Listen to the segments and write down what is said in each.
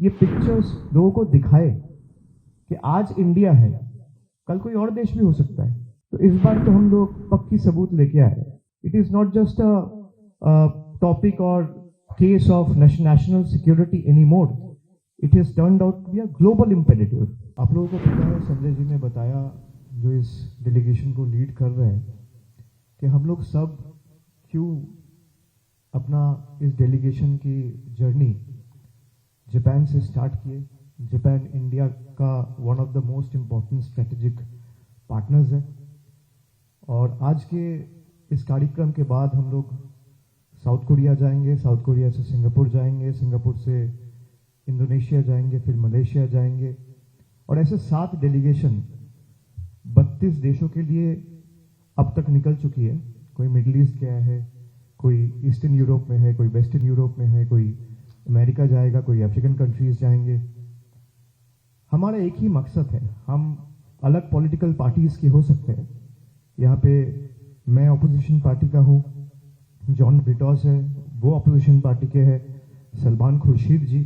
ये पिक्चर्स लोगों को दिखाए कि आज इंडिया है, कल कोई और देश भी हो सकता है। तो इस बार तो हम लोग पक्की सबूत लेके आए। It is not just a topic or case of national security anymore, it has turned out to be a global imperative. आप लोगों को पता है, संजय जी ने बताया, जो इस डेलीगेशन को लीड कर रहे हैं, कि हम लोग सब क्यों अपना इस डेलीगेशन की जर्नी जापान से स्टार्ट किए। जापान इंडिया का one of the most important strategic partners है, और आज के इस कार्यक्रम के बाद हम लोग साउथ कोरिया जाएंगे, साउथ कोरिया से सिंगापुर जाएंगे, सिंगापुर से इंडोनेशिया जाएंगे, फिर मलेशिया जाएंगे, और ऐसे 7 डेलीगेशन 32 देशों के लिए अब तक निकल चुकी है। कोई मिडिल ईस्ट गया है, कोई ईस्टर्न यूरोप में है, कोई वेस्टर्न यूरोप में है, कोई अमेरिका जाएगा, कोई अफ्रीकन कंट्रीज जाएंगे। हमारा एक ही मकसद है, हम अलग पॉलिटिकल पार्टीज के हो सकते हैं। यहाँ पे मैं अपोजिशन पार्टी का हूँ, जॉन ब्रिटॉस है वो अपोजिशन पार्टी के हैं, सलमान खुर्शीद जी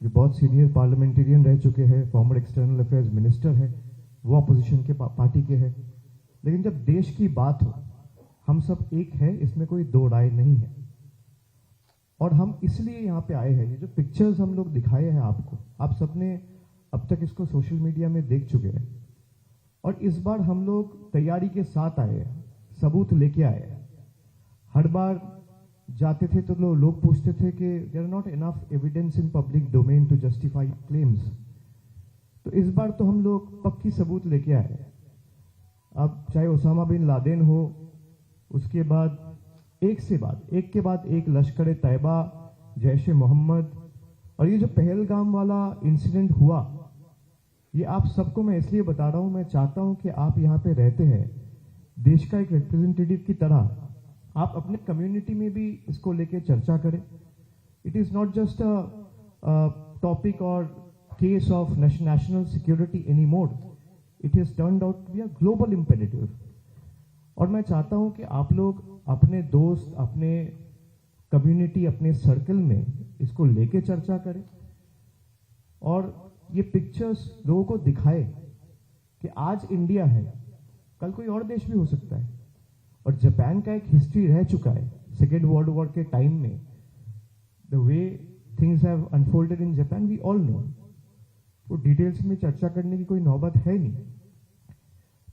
जो बहुत सीनियर पार्लियामेंटेरियन रह चुके हैं, फॉर्मर एक्सटर्नल अफेयर्स मिनिस्टर है, वो अपोजिशन के पार्टी के हैं। लेकिन जब देश की बात हो, हम सब एक है, इसमें कोई दो राय नहीं है। और हम इसलिए यहाँ पे आए हैं। ये जो पिक्चर्स हम लोग दिखाए हैं आपको, आप सबने अब तक इसको सोशल मीडिया में देख चुके हैं, और इस बार हम लोग तैयारी के साथ आए हैं, सबूत लेके आए हैं। हर बार जाते थे तो लोग पूछते थे कि there are not enough evidence in public domain to justify claims. तो इस बार तो हम लोग पक्की सबूत लेके आए हैं। अब चाहे ओसामा बिन लादेन हो, उसके बाद एक के बाद एक लश्कर तैयबा, जैश ए मोहम्मद, और ये जो पहलगाम वाला इंसिडेंट हुआ, ये आप सबको मैं इसलिए बता रहा हूं। मैं चाहता हूं कि आप यहाँ पे रहते हैं, देश का एक रिप्रेजेंटेटिव की तरह आप अपने कम्युनिटी में भी इसको लेके चर्चा करें। It is not just a topic or case of national security anymore, it has turned out to be a global imperative. और मैं चाहता हूं कि आप लोग अपने दोस्त, अपने कम्युनिटी, अपने सर्कल में इसको लेके चर्चा करें, और ये पिक्चर्स लोगों को दिखाए कि आज इंडिया है, कल कोई और देश भी हो सकता है। और जापान का एक हिस्ट्री रह चुका है, सेकेंड वर्ल्ड वॉर के टाइम में the way things have unfolded in Japan we all know. तो डिटेल्स में चर्चा करने की कोई नौबत है नहीं।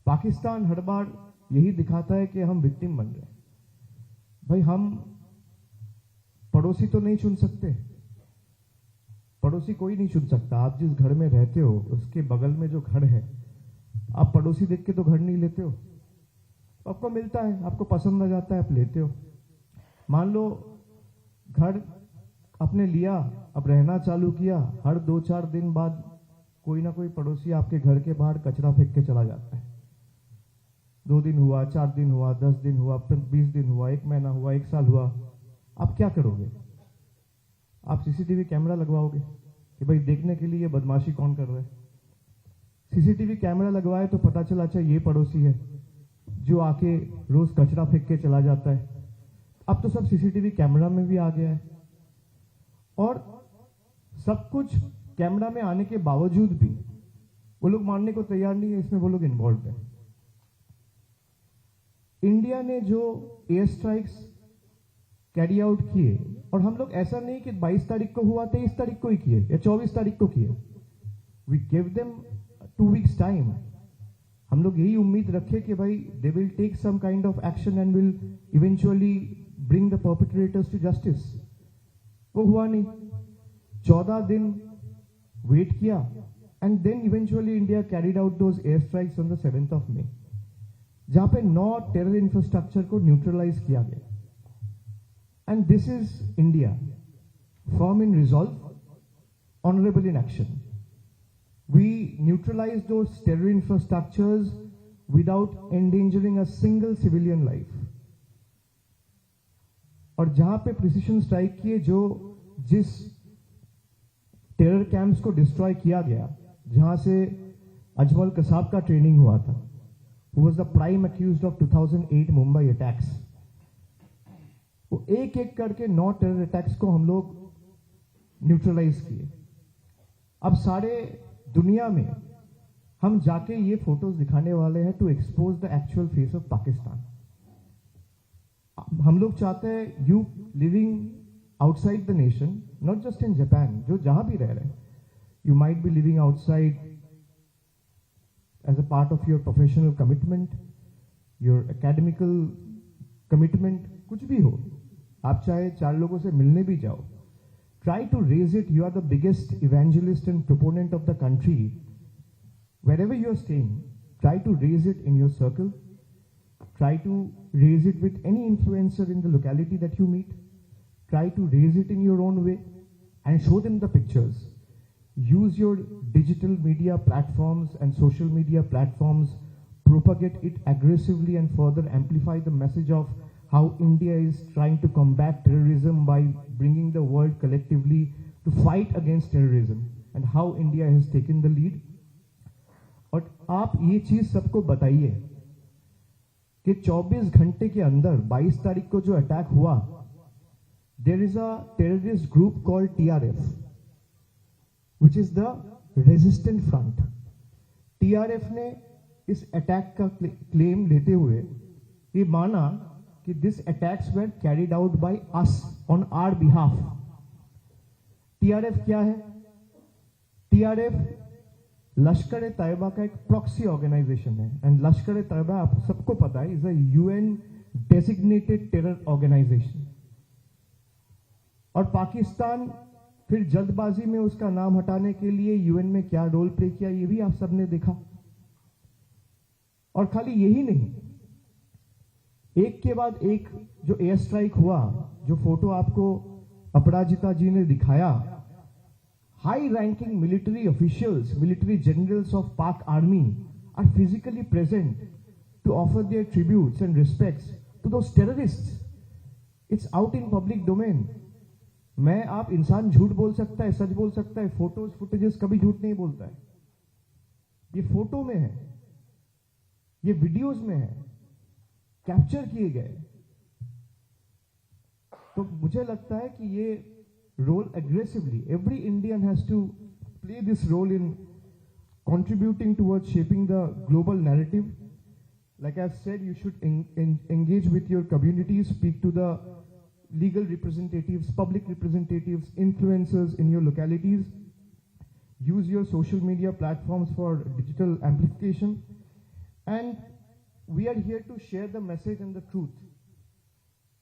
पाकिस्तान हर बार यही दिखाता है कि हम विक्टिम बन रहे हैं। भाई, हम पड़ोसी तो नहीं चुन सकते, पड़ोसी कोई नहीं चुन सकता। आप जिस घर में रहते हो उसके बगल में जो घर है, आप पड़ोसी देख के तो घर नहीं लेते हो, आपको मिलता है, आपको पसंद आ जाता है, आप लेते हो। मान लो घर आपने लिया, अब रहना चालू किया, हर 2-4 दिन बाद कोई ना कोई पड़ोसी आपके घर के बाहर कचरा फेंक के चला जाता है। 2 दिन हुआ, 4 दिन हुआ, 10 दिन हुआ, फिर 20 दिन हुआ, 1 महीना हुआ, 1 साल हुआ। आप क्या करोगे? आप सीसीटीवी कैमरा लगवाओगे कि भाई देखने के लिए ये बदमाशी कौन कर रहा है। सीसीटीवी कैमरा लगवाए तो पता चला अच्छा ये पड़ोसी है जो आके रोज कचरा फेंक के चला जाता है। अब तो सब सीसीटीवी कैमरा में भी आ गया है, और सब कुछ कैमरा में आने के बावजूद भी वो लोग मानने को तैयार नहीं है, इसमें वो लोग इन्वॉल्व है। इंडिया ने जो एयर स्ट्राइक्स कैरी आउट किए, और हम लोग ऐसा नहीं कि 22 तारीख को हुआ 23 तारीख को ही किए या 24 तारीख को किए, we give them 2 weeks time. हम लोग यही उम्मीद रखे कि भाई they will take some kind of action and will eventually bring the perpetrators to justice. वो हुआ नहीं, 14 दिन वेट किया, and then eventually India carried out those air strikes on the 7th of May, जहां पे 9 टेरर इंफ्रास्ट्रक्चर को neutralise किया गया। And this is India, firm in resolve, honourable in action. We neutralized those terror infrastructures without endangering a single civilian life. और जहां पे precision strike किए, जिस टेरर कैंप्स को डिस्ट्रॉय किया गया, जहां से अजमल कसाब का ट्रेनिंग हुआ था, who was the prime accused of 2008 Mumbai attacks, वो एक एक करके 9 टेरर अटैक्स को हम लोग न्यूट्रलाइज किए। अब सारे दुनिया में हम जाके ये फोटोज दिखाने वाले हैं to expose the actual face of Pakistan. हम लोग चाहते हैं you living outside the nation, not just in Japan, जो जहां भी रह रहे हैं, you might be living outside as a part of your professional commitment, your academical commitment, कुछ भी हो, आप चाहे 4 लोगों से मिलने भी जाओ, try to raise it. You are the biggest evangelist and proponent of the country. Wherever you are staying, try to raise it in your circle. Try to raise it with any influencer in the locality that you meet. Try to raise it in your own way and show them the pictures. Use your digital media platforms and social media platforms, propagate it aggressively and further amplify the message of how India is trying to combat terrorism by bringing the world collectively to fight against terrorism and how India has taken the lead. और आप ये चीज सबको बताइए कि 24 घंटे के अंदर 22 तारीख को जो अटैक हुआ, there is a terrorist group called TRF, which is the resistant front. TRF ने इस अटैक का क्लेम लेते हुए ये माना कि this attacks were carried out by us on our behalf. TRF क्या है? TRF लश्कर ए तैयबा का एक प्रॉक्सी ऑर्गेनाइजेशन है, एंड लश्कर ए तैयबा आप सबको पता है is a UN designated terror organisation. और पाकिस्तान फिर जल्दबाजी में उसका नाम हटाने के लिए UN में क्या रोल प्ले किया, ये भी आप सबने देखा। और खाली यही नहीं, एक के बाद एक जो एयर स्ट्राइक हुआ, जो फोटो आपको अपराजिता जी ने दिखाया, high ranking military officials, military generals of Pak army are physically present to offer their tributes and respects to those terrorists. It's out in public domain. मैं आप इंसान झूठ बोल सकता है, सच बोल सकता है, फोटोज फुटेजेस कभी झूठ नहीं बोलता है। ये फोटो में है, ये वीडियोज में है, कैप्चर किए गए। तो मुझे लगता है कि ये role aggressively every Indian has to play this role in contributing towards shaping the global narrative. Like I've said, you should engage with your communities, speak to the legal representatives, public representatives, influencers in your localities. Use your social media platforms for digital amplification. And we are here to share the message and the truth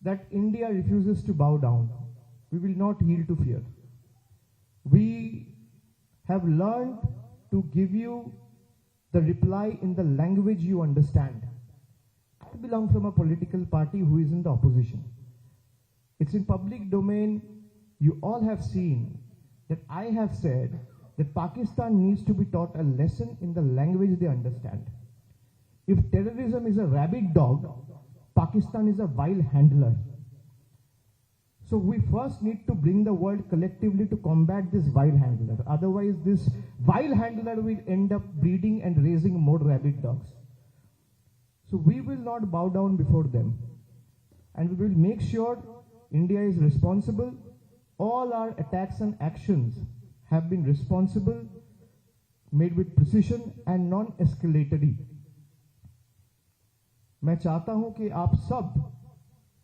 that India refuses to bow down. We will not yield to fear. We have learned to give you the reply in the language you understand. I belong from a political party who is in the opposition. It's in public domain. You all have seen that I have said that Pakistan needs to be taught a lesson in the language they understand. If terrorism is a rabid dog, Pakistan is a vile handler. So we first need to bring the world collectively to combat this vile handler. Otherwise, this vile handler will end up breeding and raising more rabid dogs. So we will not bow down before them. And we will make sure India is responsible. All our attacks and actions have been responsible, made with precision and non-escalatory. मैं चाहता हूं कि आप सब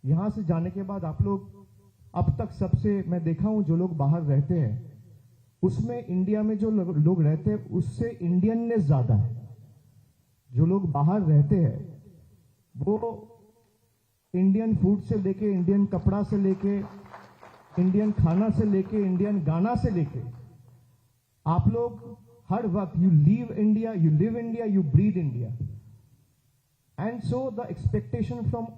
यहां से जाने के बाद आप लोग, अब तक सबसे मैं देखा हूं जो लोग बाहर रहते हैं, उसमें इंडिया में जो लोग रहते हैं उससे इंडियननेस ज्यादा है। जो लोग बाहर रहते हैं वो इंडियन फूड से लेके, इंडियन कपड़ा से लेके, इंडियन खाना से लेके, इंडियन गाना से लेके, आप लोग हर वक्त you live India, you breathe India. And so the expectation from